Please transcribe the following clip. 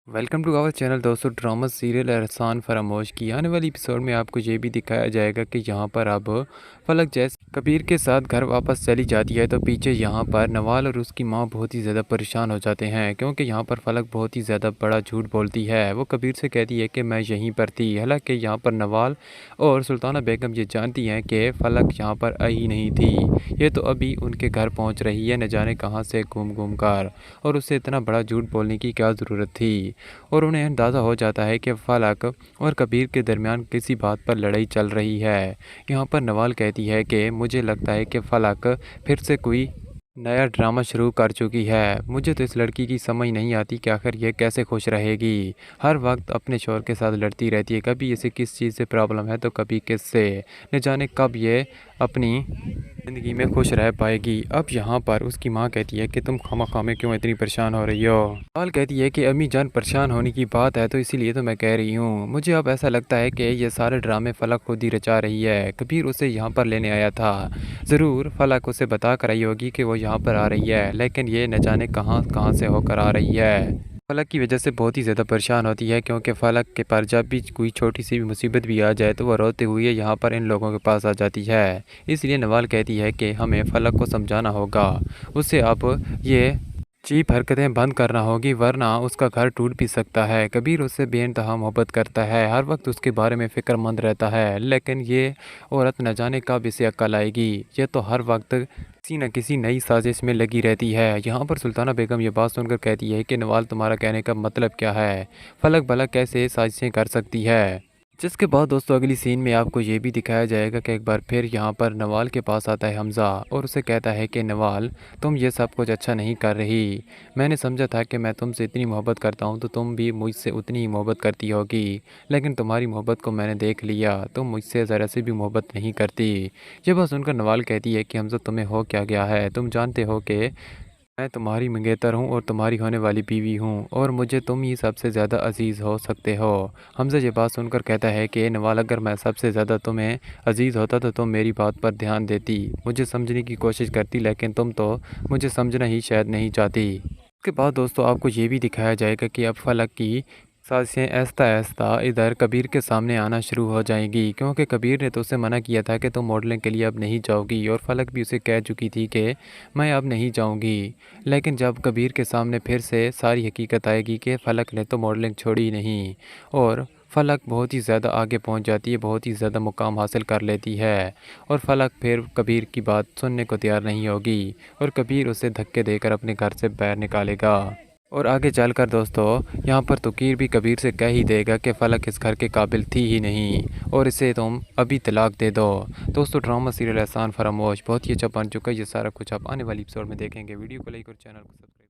Welcome to our channel दोस्तों। Drama serial एहसान फरामोश की आने वाली एपिसोड में आपको ये भी दिखाया जाएगा कि यहाँ पर अब फलक जैसे कबीर के साथ घर वापस चली जाती है तो पीछे यहाँ पर नवाल और उसकी माँ बहुत ही ज़्यादा परेशान हो जाते हैं, क्योंकि यहाँ पर फलक बहुत ही ज़्यादा बड़ा झूठ बोलती है। वो कबीर से कहती है कि मैं यहीं पर थी, हालांकि यहाँ पर नवाल और सुल्ताना बेगम ये जानती हैं कि फलक यहाँ पर आई नहीं थी। ये तो अभी उनके घर पहुँच रही है, न जाने कहाँ से घूम घूम कर, और उससे इतना बड़ा झूठ बोलने की क्या ज़रूरत थी। और उन्हें अंदाज़ा हो जाता है कि फलक और कबीर के दरमियान किसी बात पर लड़ाई चल रही है। यहाँ पर नवाल कहती है कि मुझे लगता है कि फलक फिर से कोई नया ड्रामा शुरू कर चुकी है। मुझे तो इस लड़की की समझ नहीं आती कि आखिर ये कैसे खुश रहेगी। हर वक्त अपने शौहर के साथ लड़ती रहती है, कभी इसे किस चीज़ से प्रॉब्लम है तो कभी किससे। न जाने कब ये अपनी ज़िंदगी में खुश रह पाएगी। अब यहाँ पर उसकी माँ कहती है कि तुम खामा में क्यों इतनी परेशान हो रही हो। बाल कहती है कि अम्मी जान परेशान होने की बात है तो इसीलिए तो मैं कह रही हूँ। मुझे अब ऐसा लगता है कि ये सारे ड्रामे फलक खुद ही रचा रही है। कबीर उसे यहाँ पर लेने आया था, ज़रूर फलक उसे बता कर आई होगी कि वो यहाँ पर आ रही है, लेकिन ये न जाने कहाँ कहाँ से होकर आ रही है। फलक की वजह से बहुत ही ज़्यादा परेशान होती है, क्योंकि फलक के पर जब भी कोई छोटी सी भी मुसीबत भी आ जाए तो वह रोते हुए यहाँ पर इन लोगों के पास आ जाती है। इसलिए नवाल कहती है कि हमें फलक को समझाना होगा, उससे अब ये चीप हरकतें बंद करना होगी, वरना उसका घर टूट भी सकता है। कबीर उससे बेइंतहा मोहब्बत करता है, हर वक्त उसके बारे में फ़िक्रमंद रहता है, लेकिन ये औरत न जाने कब इसे अक्ल आएगी। ये तो हर वक्त किसी न किसी नई साजिश में लगी रहती है। यहाँ पर सुल्ताना बेगम ये बात सुनकर कहती है कि नवाल तुम्हारा कहने का मतलब क्या है, फलक भला कैसे साजिशें कर सकती है। जिसके बाद दोस्तों अगली सीन में आपको ये भी दिखाया जाएगा कि एक बार फिर यहाँ पर नवाल के पास आता है हमज़ा और उसे कहता है कि नवाल तुम ये सब कुछ अच्छा नहीं कर रही। मैंने समझा था कि मैं तुमसे इतनी मोहब्बत करता हूँ तो तुम भी मुझसे उतनी ही मोहब्बत करती होगी, लेकिन तुम्हारी मोहब्बत को मैंने देख लिया, तुम मुझसे ज़रा से भी मोहब्बत नहीं करती। ये बात सुनकर नवाल कहती है कि हमज़ा तुम्हें हो क्या गया है, तुम जानते हो कि मैं तुम्हारी मंगेतर हूँ और तुम्हारी होने वाली बीवी हूँ, और मुझे तुम ही सबसे ज़्यादा अजीज़ हो सकते हो। हमज़ा ये बात सुनकर कहता है कि नवाल अगर मैं सबसे ज़्यादा तुम्हें अजीज़ होता तो तुम मेरी बात पर ध्यान देती, मुझे समझने की कोशिश करती, लेकिन तुम तो मुझे समझना ही शायद नहीं चाहती। उसके बाद दोस्तों आपको ये भी दिखाया जाएगा कि अब फलक की साजिशें आहिस्ता आहिस्ता इधर कबीर के सामने आना शुरू हो जाएंगी, क्योंकि कबीर ने तो उसे मना किया था कि तुम मॉडलिंग के लिए अब नहीं जाओगी, और फलक भी उसे कह चुकी थी कि मैं अब नहीं जाऊंगी। लेकिन जब कबीर के सामने फिर से सारी हकीकत आएगी कि फलक ने तो मॉडलिंग छोड़ी नहीं, और फलक बहुत ही ज़्यादा आगे पहुंच जाती है, बहुत ही ज़्यादा मुकाम हासिल कर लेती है, और फलक फिर कबीर की बात सुनने को तैयार नहीं होगी, और कबीर उसे धक्के देकर अपने घर से बाहर निकालेगा। और आगे चलकर दोस्तों यहाँ पर तकीर भी कबीर से कह ही देगा कि फ़लक इस घर के काबिल थी ही नहीं, और इसे तुम अभी तलाक दे दो। दोस्तों ड्रामा सीरियल एहसान फरामोश बहुत ही अच्छा बन चुका है। ये सारा कुछ आप आने वाली एपिसोड में देखेंगे। वीडियो को लाइक और चैनल को सब्सक्राइब